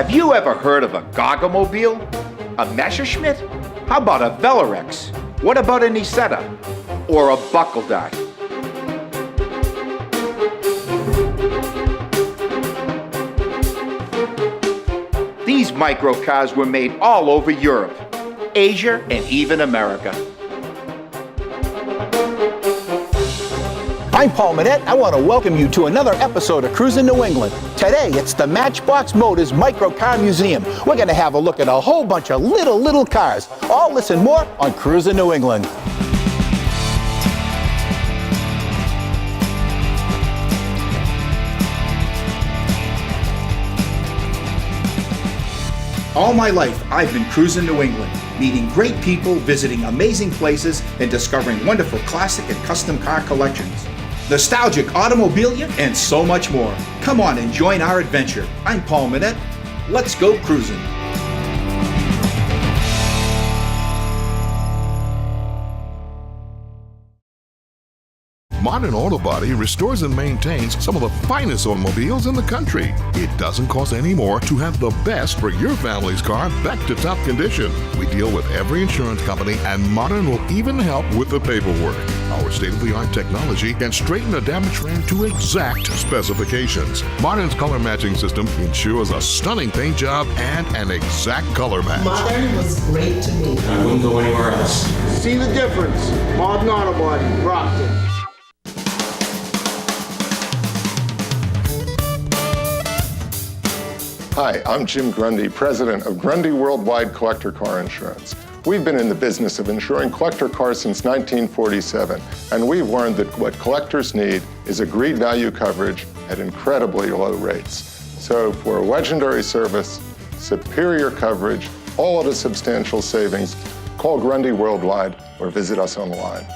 Have you ever heard of a Gogomobile? A Messerschmitt? How about a Velarex? What about a Nisetta? Or a Buckle Dart? These microcars were made all over Europe, Asia, and even America. I'm Paul Manette. I want to welcome you to another episode of Cruisin' New England. Today, it's the Matchbox Motors Microcar Museum. We're going to have a look at a whole bunch of little cars. All this and more on Cruisin' New England. All my life, I've been cruising New England, meeting great people, visiting amazing places, and discovering wonderful classic and custom car collections, nostalgic automobilia, and so much more. Come on and join our adventure. I'm Paul Manette. Let's go cruising. Modern Auto Body restores and maintains some of the finest automobiles in the country. It doesn't cost any more to have the best for your family's car back to top condition. We deal with every insurance company, and Modern will even help with the paperwork. Our state-of-the-art technology can straighten a damaged frame to exact specifications. Modern's color matching system ensures a stunning paint job and an exact color match. Modern was great to me. I wouldn't go anywhere else. See the difference. Modern Auto Body, Brockton. Hi, I'm Jim Grundy, president of Grundy Worldwide Collector Car Insurance. We've been in the business of insuring collector cars since 1947, and we've learned that what collectors need is agreed value coverage at incredibly low rates. So for a legendary service, superior coverage, all at a substantial savings, call Grundy Worldwide or visit us online.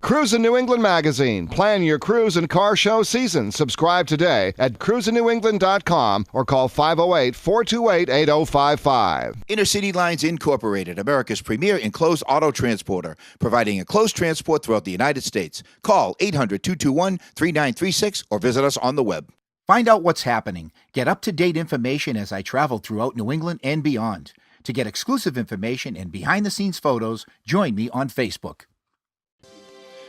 Cruisin' New England magazine. Plan your cruise and car show season. Subscribe today at cruisingnewengland.com or call 508-428-8055. Intercity Lines Incorporated, America's premier enclosed auto transporter, providing enclosed transport throughout the United States. Call 800-221-3936 or visit us on the web. Find out what's happening. Get up-to-date information as I travel throughout New England and beyond. To get exclusive information and behind-the-scenes photos, join me on Facebook.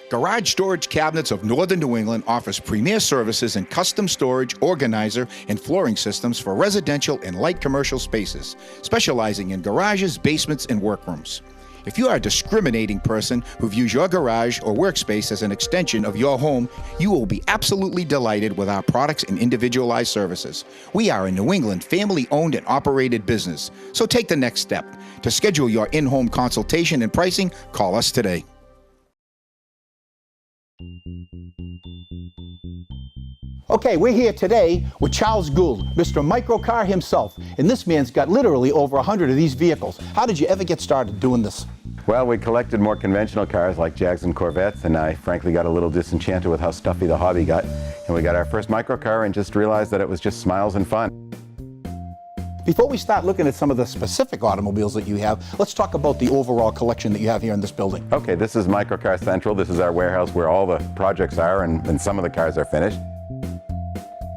Garage Storage Cabinets of Northern New England offers premier services in custom storage, organizer, and flooring systems for residential and light commercial spaces, specializing in garages, basements, and workrooms. If you are a discriminating person who views your garage or workspace as an extension of your home, you will be absolutely delighted with our products and individualized services. We are a New England family-owned and operated business, so take the next step. To schedule your in-home consultation and pricing, call us today. Okay, we're here today with Charles Gould, Mr. Microcar himself. And this man's got literally over 100 of these vehicles. How did you ever get started doing this? Well, we collected more conventional cars like Jags and Corvettes, and I frankly got a little disenchanted with how stuffy the hobby got. And we got our first microcar and just realized that it was just smiles and fun. Before we start looking at some of the specific automobiles that you have, let's talk about the overall collection that you have here in this building. Okay, this is Microcar Central. This is our warehouse where all the projects are and some of the cars are finished.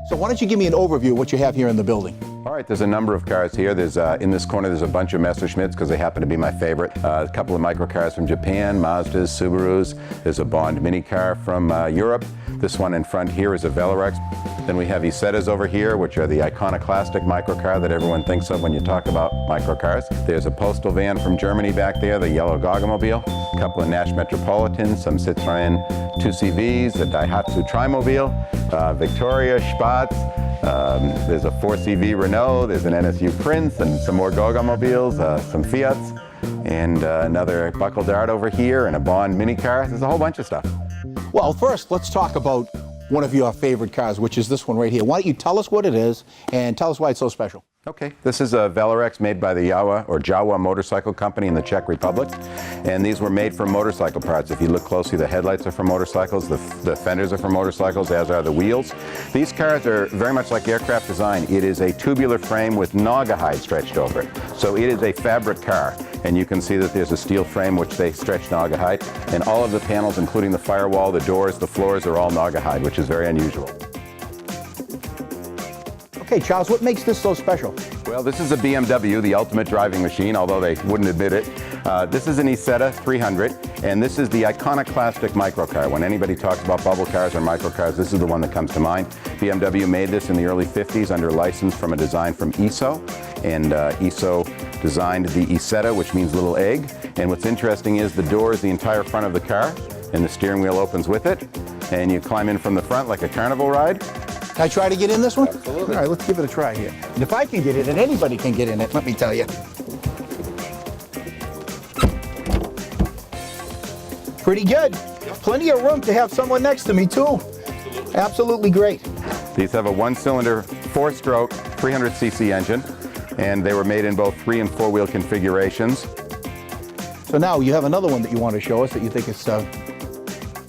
So why don't you give me an overview of what you have here in the building? All right, there's a number of cars here. There's in this corner, there's a bunch of Messerschmitts because they happen to be my favorite. A couple of microcars from Japan, Mazdas, Subarus. There's a Bond mini-car from Europe. This one in front here is a Velarex. Then we have Isettas over here, which are the iconoclastic microcar that everyone thinks of when you talk about microcars. There's a postal van from Germany back there, the yellow Gogomobile. A couple of Nash Metropolitans, some Citroën 2CVs, a Daihatsu Trimobile, Victoria, Spatz. There's a 4CV Renault, there's an NSU Prince, and some more Gogomobiles, some Fiats, and another Buckle Dart over here, and a Bond mini-car. There's a whole bunch of stuff. Well, first, let's talk about one of your favorite cars, which is this one right here. Why don't you tell us what it is and tell us why it's so special? Okay, this is a Velarex made by the Jawa Motorcycle Company in the Czech Republic, and these were made from motorcycle parts. If you look closely, the headlights are from motorcycles, the fenders are from motorcycles, as are the wheels. These cars are very much like aircraft design. It is a tubular frame with naugahyde stretched over it, so it is a fabric car. And you can see that there's a steel frame which they stretch naugahyde, and all of the panels, including the firewall, the doors, the floors, are all naugahyde, which is very unusual. Okay, Charles, what makes this so special? Well, this is a BMW, the ultimate driving machine, although they wouldn't admit it. This is an Isetta 300, and this is the iconoclastic microcar. When anybody talks about bubble cars or microcars, this is the one that comes to mind. BMW made this in the early 50s under license from a design from ISO, and ISO designed the Isetta, which means little egg. And what's interesting is the door is the entire front of the car, and the steering wheel opens with it, and you climb in from the front like a carnival ride. Can I try to get in this one? Absolutely. All right, let's give it a try here. And if I can get in it, anybody can get in it, let me tell you. Pretty good. Plenty of room to have someone next to me, too. Absolutely great. These have a one-cylinder, four-stroke, 300cc engine, and they were made in both 3- and 4-wheel configurations. So now you have another one that you want to show us that you think is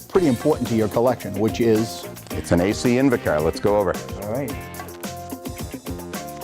pretty important to your collection, which is? It's an AC Invacar. Let's go over. All right.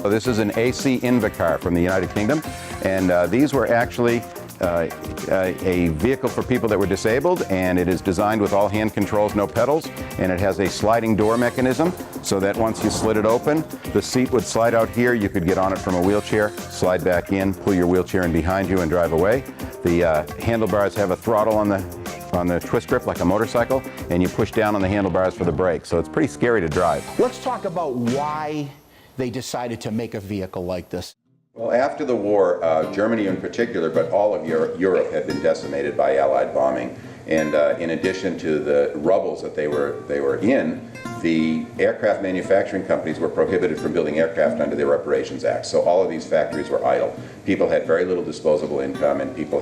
So this is an AC Invacar from the United Kingdom, and these were actually a vehicle for people that were disabled, and it is designed with all hand controls, no pedals, and it has a sliding door mechanism so that once you slid it open, the seat would slide out here. You could get on it from a wheelchair, slide back in, pull your wheelchair in behind you and drive away. The handlebars have a throttle on the twist grip like a motorcycle, and you push down on the handlebars for the brake, so it's pretty scary to drive. Let's talk about why they decided to make a vehicle like this. Well, after the war, Germany in particular, but all of Europe had been decimated by Allied bombing. And in addition to the rubbles that they were in, the aircraft manufacturing companies were prohibited from building aircraft under the Reparations Act. So all of these factories were idle. People had very little disposable income, and people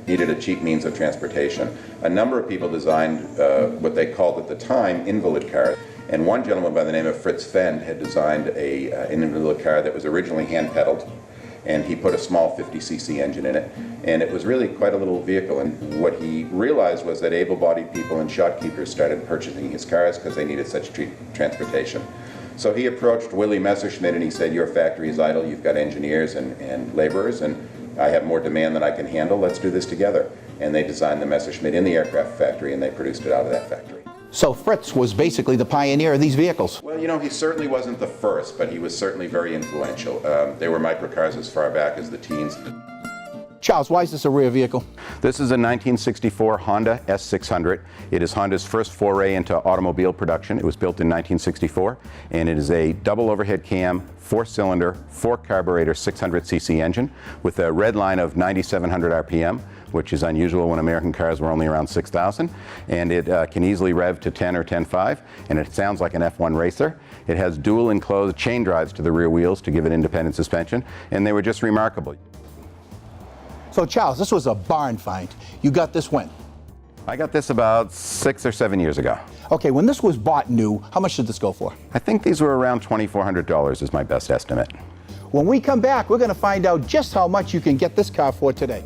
needed a cheap means of transportation. A number of people designed what they called at the time invalid cars. And one gentleman by the name of Fritz Fend had designed an invalid car that was originally hand-pedaled, and he put a small 50cc engine in it, and it was really quite a little vehicle. And what he realized was that able-bodied people and shopkeepers started purchasing his cars because they needed such transportation. So he approached Willie Messerschmitt and he said, "Your factory is idle, you've got engineers and laborers, and I have more demand than I can handle, let's do this together." And they designed the Messerschmitt in the aircraft factory, and they produced it out of that factory. So Fritz was basically the pioneer of these vehicles. Well, you know, he certainly wasn't the first, but he was certainly very influential. There were microcars as far back as the teens. Charles, why is this a rear vehicle? This is a 1964 Honda S600. It is Honda's first foray into automobile production. It was built in 1964, and it is a double overhead cam, 4-cylinder, 4-carburetor, 600cc engine with a red line of 9,700 RPM, which is unusual when American cars were only around 6,000, and it can easily rev to 10 or 10.5, and it sounds like an F1 racer. It has dual enclosed chain drives to the rear wheels to give it independent suspension, and they were just remarkable. So Charles, this was a barn find. You got this when? I got this about 6 or 7 years ago. Okay, when this was bought new, how much did this go for? I think these were around $2,400 is my best estimate. When we come back, we're going to find out just how much you can get this car for today.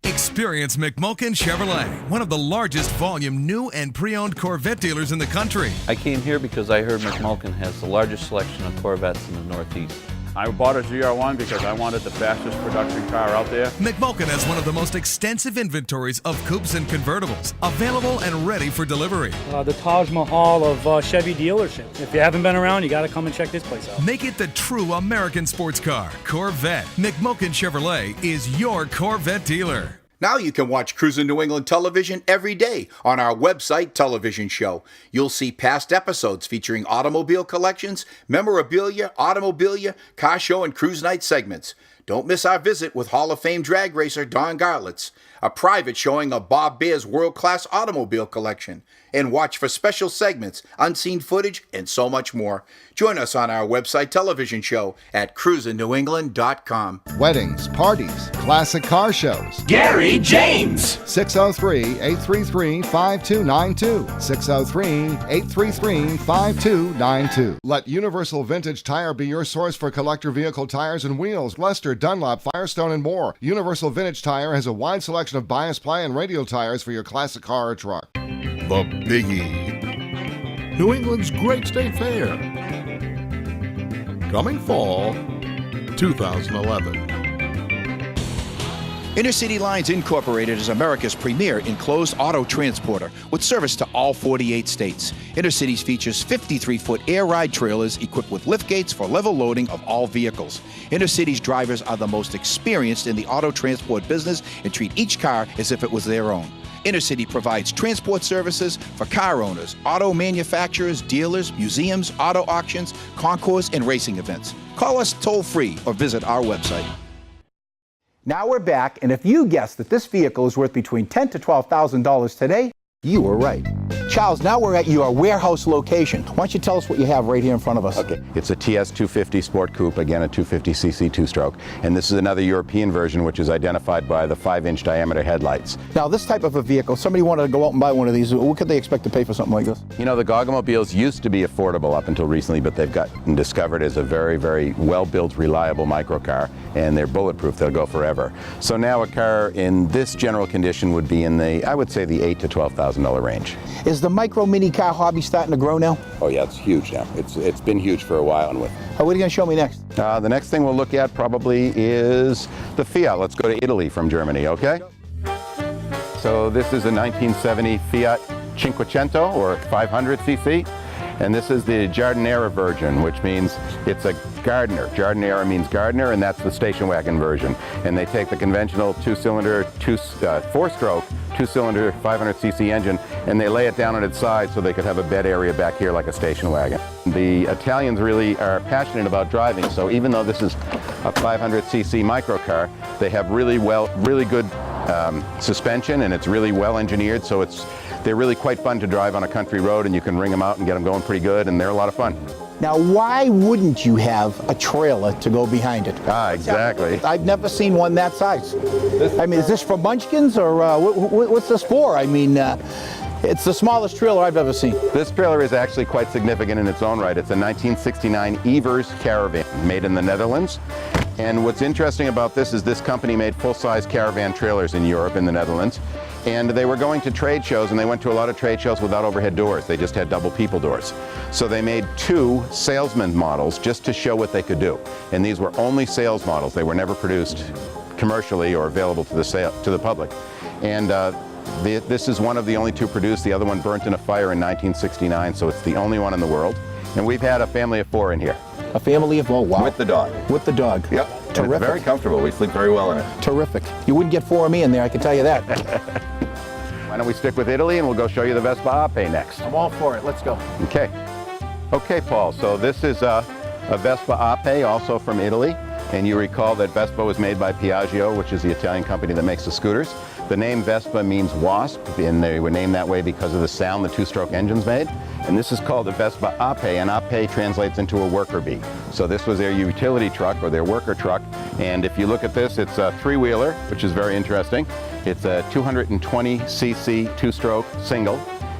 Experience McMulkin Chevrolet, one of the largest volume new and pre-owned Corvette dealers in the country. I came here because I heard McMulkin has the largest selection of Corvettes in the Northeast. I bought a ZR1 because I wanted the fastest production car out there. McMulkin has one of the most extensive inventories of coupes and convertibles, available and ready for delivery. The Taj Mahal of Chevy dealerships. If you haven't been around, you got to come and check this place out. Make it the true American sports car, Corvette. McMulkin Chevrolet is your Corvette dealer. Now you can watch Cruisin' New England television every day on our website television show. You'll see past episodes featuring automobile collections, memorabilia, automobilia, car show, and cruise night segments. Don't miss our visit with Hall of Fame drag racer Don Garlitz, a private showing of Bob Bear's world-class automobile collection, and watch for special segments, unseen footage, and so much more. Join us on our website television show at cruisingNewEngland.com. Weddings, parties, classic car shows. Gary James! 603-833-5292. 603-833-5292. Let Universal Vintage Tire be your source for collector vehicle tires and wheels. Lester, Dunlop, Firestone, and more. Universal Vintage Tire has a wide selection of bias ply and radial tires for your classic car or truck. The Biggie. New England's Great State Fair. Coming fall 2011. Intercity Lines Incorporated is America's premier enclosed auto transporter with service to all 48 states. Intercities features 53-foot air ride trailers equipped with lift gates for level loading of all vehicles. Intercity's drivers are the most experienced in the auto transport business and treat each car as if it was their own. Intercity provides transport services for car owners, auto manufacturers, dealers, museums, auto auctions, concours, and racing events. Call us toll-free or visit our website. Now we're back, and if you guessed that this vehicle is worth between $10,000 to $12,000 today, you were right. Charles, now we're at your warehouse location. Why don't you tell us what you have right here in front of us? Okay, it's a TS 250 Sport Coupe, again a 250cc two-stroke, and this is another European version which is identified by the 5-inch diameter headlights. Now this type of a vehicle, somebody wanted to go out and buy one of these, what could they expect to pay for something like this? You know, the Goggomobiles used to be affordable up until recently, but they've gotten discovered as a very, very well-built, reliable microcar, and they're bulletproof, they'll go forever. So now a car in this general condition would be in the, I would say, the $8,000 to $12,000 range. Is the micro mini car hobby starting to grow now? Oh yeah, it's huge now. It's been huge for a while. And what are you going to show me next? The next thing we'll look at probably is the Fiat. Let's go to Italy from Germany, okay? So this is a 1970 Fiat 500 or 500cc. And this is the Giardiniera version, which means it's a Gardner. Giardiniera means gardener, and that's the station wagon version. And they take the conventional two-cylinder, four-stroke, two-cylinder 500cc engine, and they lay it down on its side so they could have a bed area back here like a station wagon. The Italians really are passionate about driving, so even though this is a 500cc microcar, they have really good suspension, and it's really well engineered, so they're really quite fun to drive on a country road, and you can ring them out and get them going pretty good, and they're a lot of fun. Now, why wouldn't you have a trailer to go behind it? Exactly. I've never seen one that size. I mean, is this for munchkins, or what's this for? I mean, it's the smallest trailer I've ever seen. This trailer is actually quite significant in its own right. It's a 1969 Evers Caravan made in the Netherlands. And what's interesting about this is this company made full-size caravan trailers in Europe, in the Netherlands. And they were going to trade shows, and they went to a lot of trade shows without overhead doors. They just had double people doors. So they made 2 salesman models just to show what they could do. And these were only sales models. They were never produced commercially or available to the public. And this is one of the only 2 produced. The other one burnt in a fire in 1969, so it's the only one in the world. And we've had a family of 4 in here. A family of 4, wow. With the dog. With the dog. Yep. Terrific. And it's very comfortable. We sleep very well in it. Terrific. You wouldn't get 4 of me in there, I can tell you that. Why don't we stick with Italy, and we'll go show you the Vespa Ape next. I'm all for it. Let's go. Okay. Okay, Paul. So this is a Vespa Ape, also from Italy. And you recall that Vespa was made by Piaggio, which is the Italian company that makes the scooters. The name Vespa means wasp, and they were named that way because of the sound the 2-stroke engines made. And this is called a Vespa Ape, and Ape translates into a worker bee. So this was their utility truck, or their worker truck. And if you look at this, it's a 3-wheeler, which is very interesting. It's a 220cc 2-stroke single.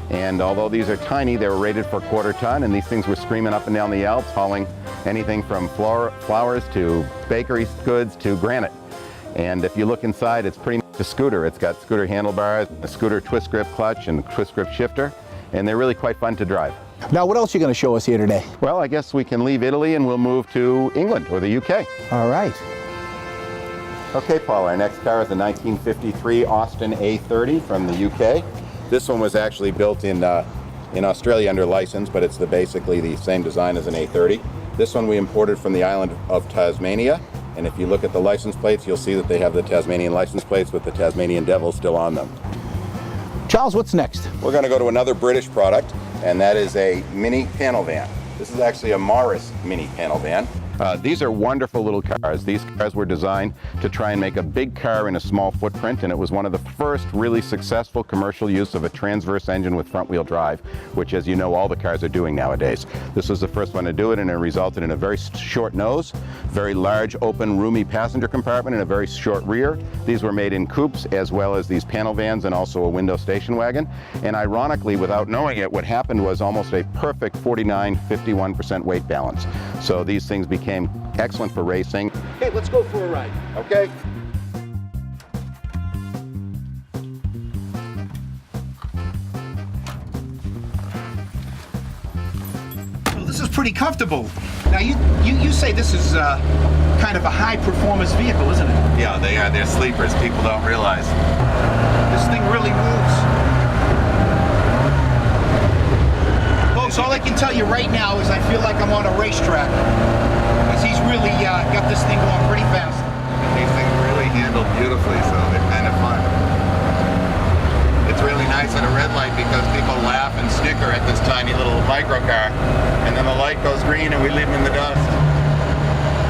And although these are tiny, they were rated for 1/4 ton, and these things were screaming up and down the Alps, hauling anything from flowers to bakery goods to granite. And if you look inside, it's pretty much a scooter. It's got scooter handlebars, a scooter twist grip clutch, and a twist grip shifter. And they're really quite fun to drive. Now, what else are you going to show us here today? Well, I guess we can leave Italy and we'll move to England or the UK. All right. Okay, Paul, our next car is a 1953 Austin A30 from the UK. This one was actually built in Australia under license, but it's basically the same design as an A30. This one we imported from the island of Tasmania. And if you look at the license plates, you'll see that they have the Tasmanian license plates with the Tasmanian devil still on them. Charles, what's next? We're going to go to another British product, and that is a mini panel van. This is actually a Morris mini panel van. These are wonderful little cars. These cars were designed to try and make a big car in a small footprint, and it was one of the first really successful commercial use of a transverse engine with front-wheel drive, which, as you know, all the cars are doing nowadays. This was the first one to do it, and it resulted in a very short nose, very large, open, roomy passenger compartment, and a very short rear. These were made in coupes, as well as these panel vans and also a window station wagon. And ironically, without knowing it, what happened was almost a perfect 49-51% weight balance. So these things became excellent for racing. Okay, let's go for a ride. Okay. So this is pretty comfortable. Now, you say this is kind of a high-performance vehicle, isn't it? Yeah, they are. They're sleepers. People don't realize. This thing really moves. Folks, all I can tell you right now is I feel like I'm on a racetrack. Because he's really got this thing going pretty fast. These things really handle beautifully, so they're kind of fun. It's really nice at a red light because people laugh and snicker at this tiny little microcar, and then the light goes green and we leave them in the dust.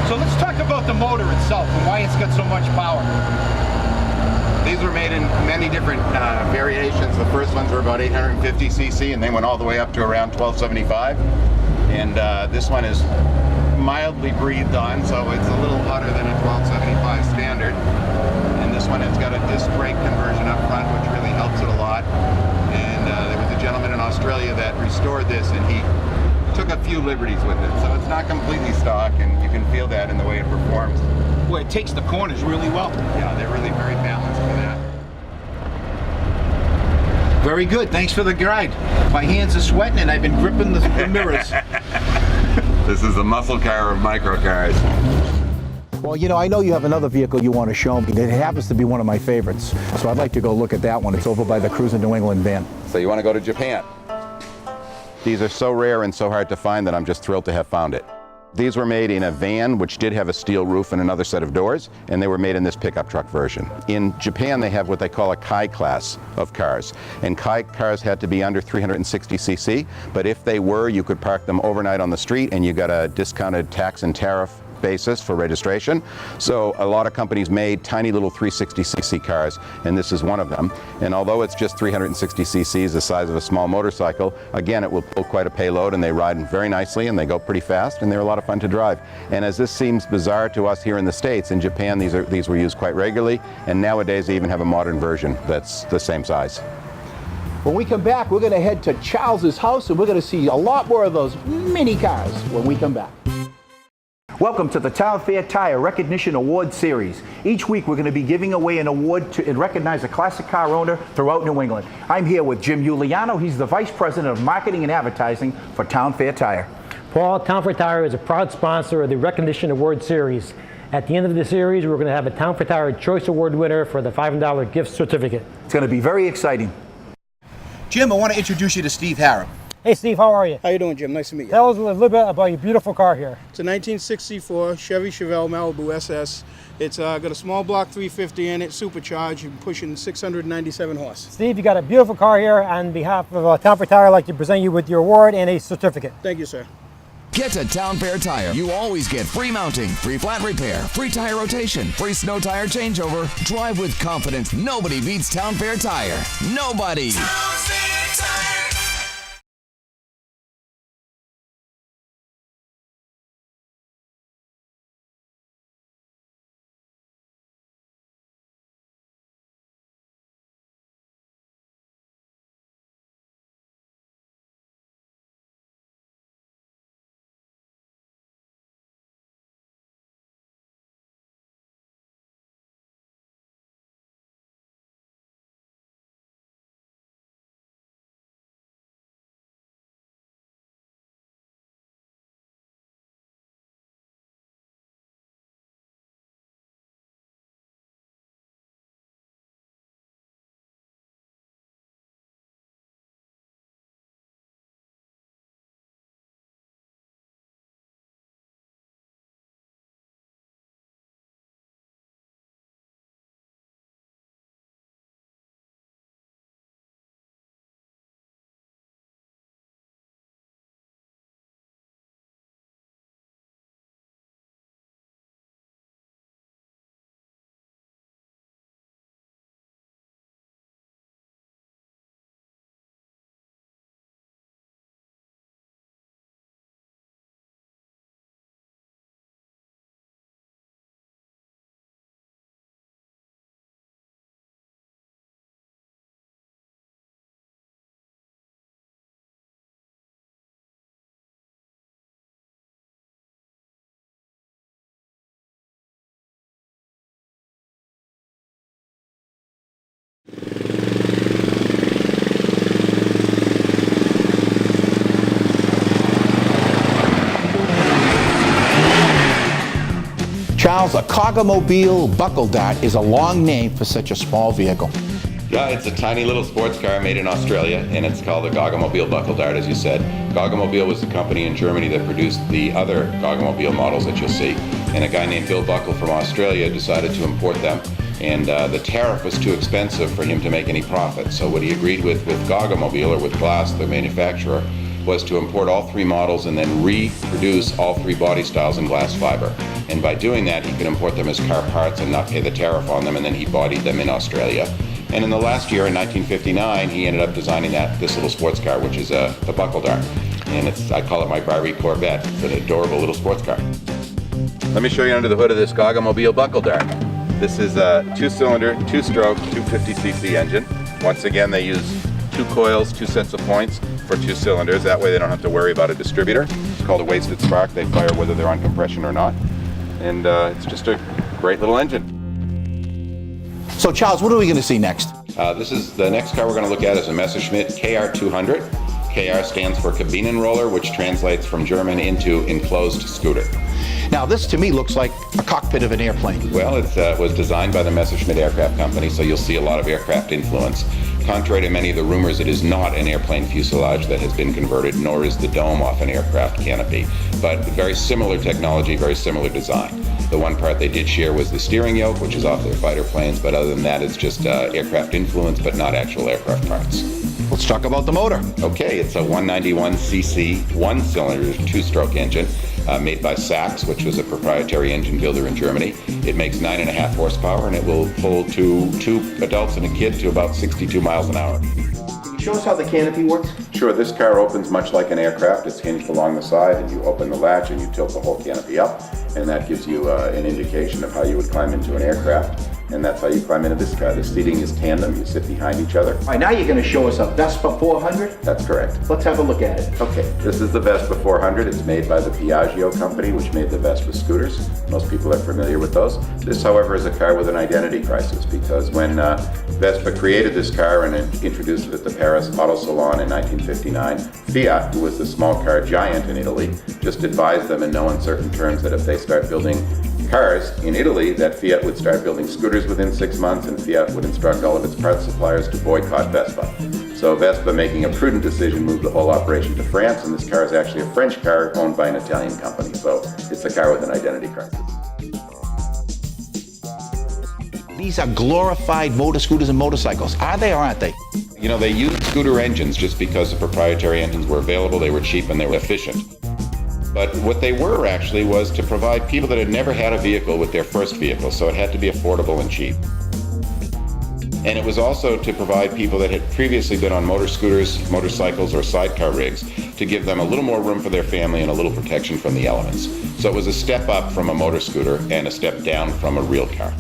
So let's talk about the motor itself and why it's got so much power. These were made in many different variations. The first ones were about 850 cc and they went all the way up to around 1275. And this one is mildly breathed on, so it's a little hotter than a 1275 standard. And this one has got a disc brake conversion up front, which really helps it a lot. And there was a gentleman in Australia that restored this, and he took a few liberties with it. So it's not completely stock, and you can feel that in the way it performs. Boy, it takes the corners really well. Yeah, they're really very balanced for that. Very good. Thanks for the guide. My hands are sweating, and I've been gripping the mirrors. This is the muscle car of microcars. Well, you know, I know you have another vehicle you want to show me. It happens to be one of my favorites. So I'd like to go look at that one. It's over by the Cruisin New England van. So you want to go to Japan? These are so rare and so hard to find that I'm just thrilled to have found it. These were made in a van which did have a steel roof and another set of doors, and they were made in this pickup truck version. In Japan, they have what they call a Kai class of cars, and Kai cars had to be under 360 cc, but if they were, you could park them overnight on the street and you got a discounted tax and tariff basis for registration. So a lot of companies made tiny little 360cc cars, and this is one of them. And although it's just 360cc's, the size of a small motorcycle, again, it will pull quite a payload, and they ride very nicely, and they go pretty fast, and they're a lot of fun to drive. And as this seems bizarre to us here in the States, in Japan these were used quite regularly, and nowadays they even have a modern version that's the same size. When we come back, we're going to head to Charles's house, and we're going to see a lot more of those mini cars when we come back. Welcome to the Town Fair Tire Recognition Award Series. Each week we're going to be giving away an award to recognize a classic car owner throughout New England. I'm here with Jim Giuliano. He's the Vice President of Marketing and Advertising for Town Fair Tire. Paul, Town Fair Tire is a proud sponsor of the Recognition Award Series. At the end of the series, we're going to have a Town Fair Tire Choice Award winner for the $500 gift certificate. It's going to be very exciting. Jim, I want to introduce you to Steve Harrop. Hey Steve, how are you? How you doing, Jim? Nice to meet you. Tell us a little bit about your beautiful car here. It's a 1964 Chevy Chevelle Malibu SS. It's got a small block 350 in it, supercharged, and pushing 697 horse. Steve, you got a beautiful car here. On behalf of Town Fair Tire, I'd like to present you with your award and a certificate. Thank you, sir. Get to Town Fair Tire. You always get free mounting, free flat repair, free tire rotation, free snow tire changeover. Drive with confidence. Nobody beats Town Fair Tire. Nobody. Charles, a Cargomobile buckle dart is a long name for such a small vehicle. Yeah, it's a tiny little sports car made in Australia, and it's called a Gogomobile Buckle Dart, as you said. Gogomobile was the company in Germany that produced the other Gogomobile models that you'll see. And a guy named Bill Buckle from Australia decided to import them, and the tariff was too expensive for him to make any profit. So what he agreed with Gogomobile, or with Glass, the manufacturer, was to import all three models and then reproduce all three body styles in glass fiber. And by doing that, he could import them as car parts and not pay the tariff on them, and then he bodied them in Australia. And in the last year, in 1959, he ended up designing this little sports car, which is the Buckle Dart. And I call it my Barbie Corvette. It's an adorable little sports car. Let me show you under the hood of this Gogomobile Buckle Dart. This is a 2-cylinder, 2-stroke, 250cc engine. Once again, they use 2 coils, 2 sets of points for 2 cylinders. That way they don't have to worry about a distributor. It's called a wasted spark. They fire whether they're on compression or not. And it's just a great little engine. So Charles, what are we going to see next? The next car we're going to look at is a Messerschmitt KR200. KR stands for Kabinenroller, which translates from German into enclosed scooter. Now this to me looks like a cockpit of an airplane. Well, it was designed by the Messerschmitt Aircraft Company, so you'll see a lot of aircraft influence. Contrary to many of the rumors, it is not an airplane fuselage that has been converted, nor is the dome off an aircraft canopy. But very similar technology, very similar design. The one part they did share was the steering yoke, which is off their fighter planes, but other than that, it's just aircraft influence, but not actual aircraft parts. Let's talk about the motor. Okay, it's a 191cc, 1-cylinder, 2-stroke engine made by Sachs, which was a proprietary engine builder in Germany. It makes 9.5 horsepower, and it will pull two adults and a kid to about 62 miles an hour. Show us how the canopy works. Sure, this car opens much like an aircraft. It's hinged along the side, and you open the latch and you tilt the whole canopy up, and that gives you an indication of how you would climb into an aircraft. And that's how you climb into this car. The seating is tandem. You sit behind each other. All right, now you're going to show us a Vespa 400? That's correct. Let's have a look at it. Okay, this is the Vespa 400. It's made by the Piaggio company, which made the Vespa scooters. Most people are familiar with those. This, however, is a car with an identity crisis, because when Vespa created this car and introduced it at the Paris Auto Salon in 1959, Fiat, who was the small car giant in Italy, just advised them in no uncertain terms that if they start building cars in Italy, that Fiat would start building scooters within 6 months, and Fiat would instruct all of its parts suppliers to boycott Vespa. So Vespa, making a prudent decision, moved the whole operation to France, and this car is actually a French car owned by an Italian company. So it's a car with an identity crisis. These are glorified motor scooters and motorcycles. Are they or aren't they? You know, they used scooter engines just because the proprietary engines were available, they were cheap, and they were efficient. But what they were actually was to provide people that had never had a vehicle with their first vehicle, so it had to be affordable and cheap. And it was also to provide people that had previously been on motor scooters, motorcycles, or sidecar rigs to give them a little more room for their family and a little protection from the elements. So it was a step up from a motor scooter and a step down from a real car.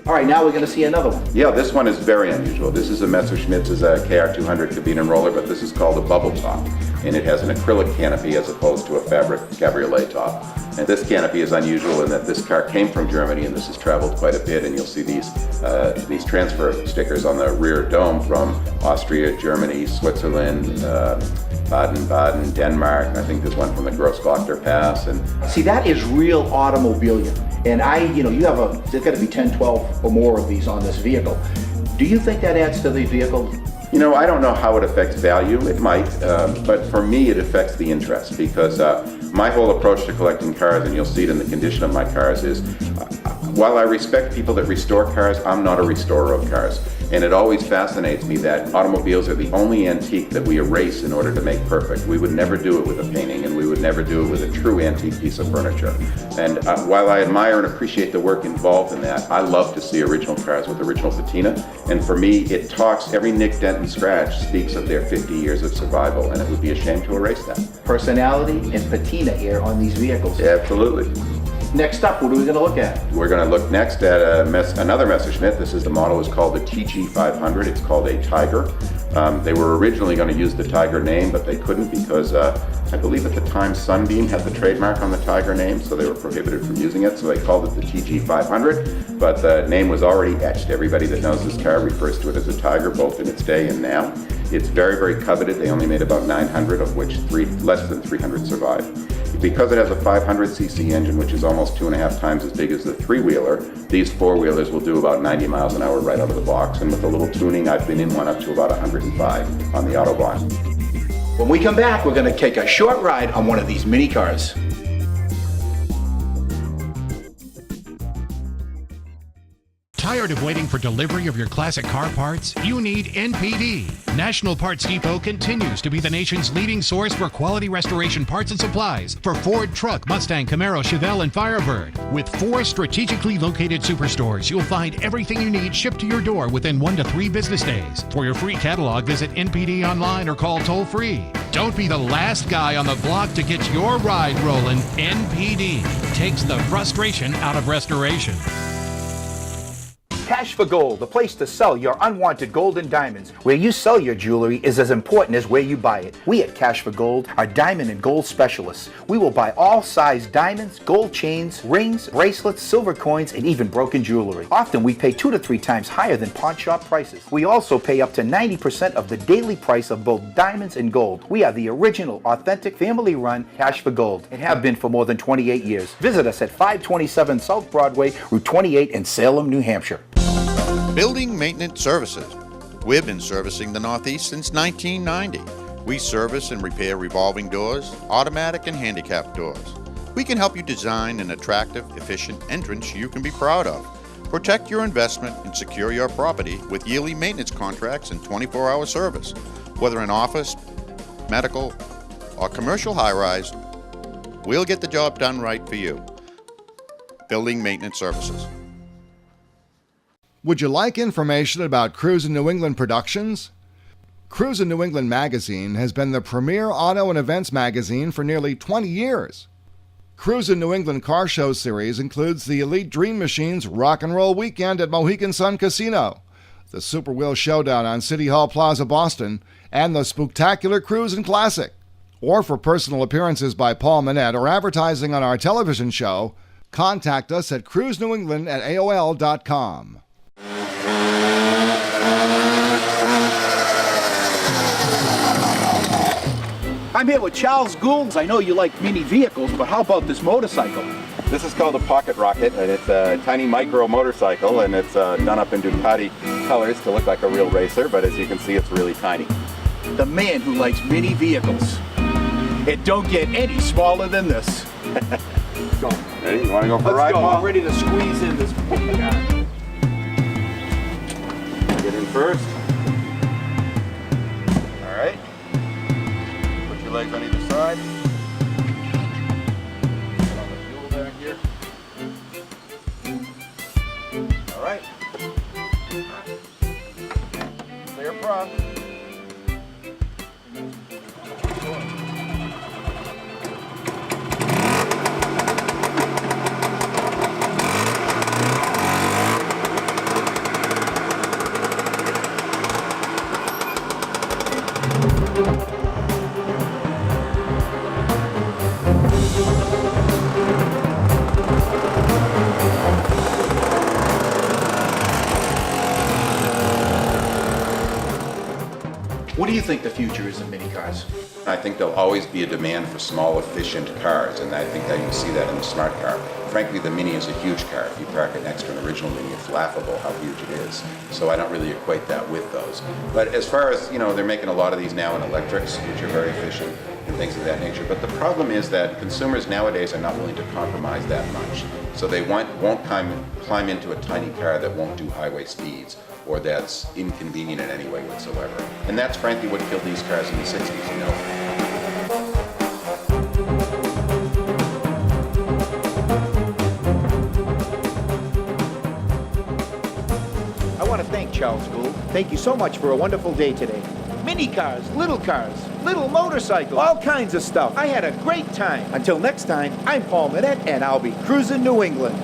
All right, now we're going to see another one. Yeah, this one is very unusual. This is a Messerschmitt, is a KR200 Kabinenroller, but this is called a bubble top. And it has an acrylic canopy as opposed to a fabric cabriolet top. And this canopy is unusual in that this car came from Germany, and this has traveled quite a bit, and you'll see these transfer stickers on the rear dome from Austria, Germany, Switzerland, Baden-Baden, Denmark. I think there's one from the Grossglockner Pass. And see, that is real automobilia. And there's got to be 10, 12 or more of these on this vehicle. Do you think that adds to the vehicle? You know, I don't know how it affects value. It might, but for me it affects the interest, because my whole approach to collecting cars, and you'll see it in the condition of my cars, is while I respect people that restore cars, I'm not a restorer of cars. And it always fascinates me that automobiles are the only antique that we erase in order to make perfect. We would never do it with a painting, and we would never do it with a true antique piece of furniture. And while I admire and appreciate the work involved in that, I love to see original cars with original patina. And for me, it talks, every nick, dent, and scratch speaks of their 50 years of survival, and it would be a shame to erase that. Personality and patina here on these vehicles. Yeah, absolutely. Next up, what are we going to look at? We're going to look next at another Messerschmitt. The model is called the TG500. It's called a Tiger. They were originally going to use the Tiger name, but they couldn't because I believe at the time Sunbeam had the trademark on the Tiger name, so they were prohibited from using it, so they called it the TG500, but the name was already etched. Everybody that knows this car refers to it as a Tiger, both in its day and now. It's very, very coveted. They only made about 900, of which less than 300 survive. Because it has a 500cc engine, which is almost 2.5 times as big as the three-wheeler, these four-wheelers will do about 90 miles an hour right out of the box. And with a little tuning, I've been in one up to about 105 on the Autobahn. When we come back, we're going to take a short ride on one of these mini cars. Tired of waiting for delivery of your classic car parts? You need NPD. National Parts Depot continues to be the nation's leading source for quality restoration parts and supplies for Ford Truck, Mustang, Camaro, Chevelle, and Firebird. With 4 strategically located superstores, you'll find everything you need shipped to your door within 1 to 3 business days. For your free catalog, visit NPD online or call toll-free. Don't be the last guy on the block to get your ride rolling. NPD takes the frustration out of restoration. Cash for Gold, the place to sell your unwanted gold and diamonds. Where you sell your jewelry is as important as where you buy it. We at Cash for Gold are diamond and gold specialists. We will buy all size diamonds, gold chains, rings, bracelets, silver coins, and even broken jewelry. Often we pay 2 to 3 times higher than pawn shop prices. We also pay up to 90% of the daily price of both diamonds and gold. We are the original, authentic, family-run Cash for Gold and have been for more than 28 years. Visit us at 527 South Broadway, Route 28 in Salem, New Hampshire. Building Maintenance Services. We've been servicing the Northeast since 1990. We service and repair revolving doors, automatic and handicap doors. We can help you design an attractive, efficient entrance you can be proud of. Protect your investment and secure your property with yearly maintenance contracts and 24-hour service. Whether an office, medical, or commercial high-rise, we'll get the job done right for you. Building Maintenance Services. Would you like information about Cruisin New England Productions? Cruisin New England magazine has been the premier auto and events magazine for nearly 20 years. Cruisin New England Car Show series includes the Elite Dream Machines Rock and Roll Weekend at Mohegan Sun Casino, the Super Wheel Showdown on City Hall Plaza, Boston, and the Spooktacular Cruisin Classic. Or for personal appearances by Paul Manette or advertising on our television show, contact us at cruisenewengland@aol.com. I'm here with Charles Gould. I know you like mini vehicles, but how about this motorcycle? This is called a Pocket Rocket, and it's a tiny micro motorcycle, and it's done up in Ducati colors to look like a real racer, but as you can see, it's really tiny. The man who likes mini vehicles. It don't get any smaller than this. Go. Ready? You want to go for a ride? Let's go. I'm ready to squeeze in this car. Get in first. All right. Put your legs on either side. Put on the fuel back here. All right. Clear prop. What do you think the future is in mini cars? I think there'll always be a demand for small, efficient cars, and I think that you see that in the smart car. Frankly, the Mini is a huge car. If you park it next to an original Mini, it's laughable how huge it is. So I don't really equate that with those. But as far as, they're making a lot of these now in electrics, which are very efficient and things of that nature. But the problem is that consumers nowadays are not willing to compromise that much. So they won't climb into a tiny car that won't do highway speeds, or that's inconvenient in any way whatsoever. And that's frankly what killed these cars in the 60s, I want to thank Charles Gould. Thank you so much for a wonderful day today. Mini cars, little motorcycles, all kinds of stuff. I had a great time. Until next time, I'm Paul Manette, and I'll be cruising New England.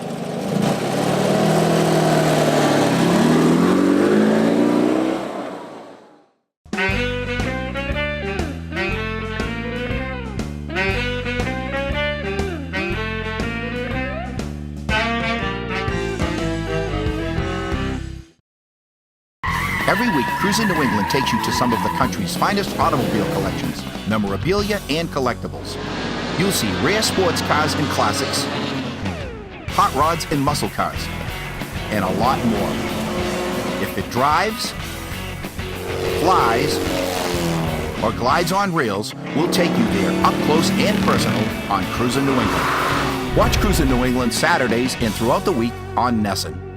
Every week, Cruisin New England takes you to some of the country's finest automobile collections, memorabilia, and collectibles. You'll see rare sports cars and classics, hot rods and muscle cars, and a lot more. If it drives, flies, or glides on rails, we'll take you there up close and personal on Cruisin' New England. Watch Cruisin' New England Saturdays and throughout the week on Nessun.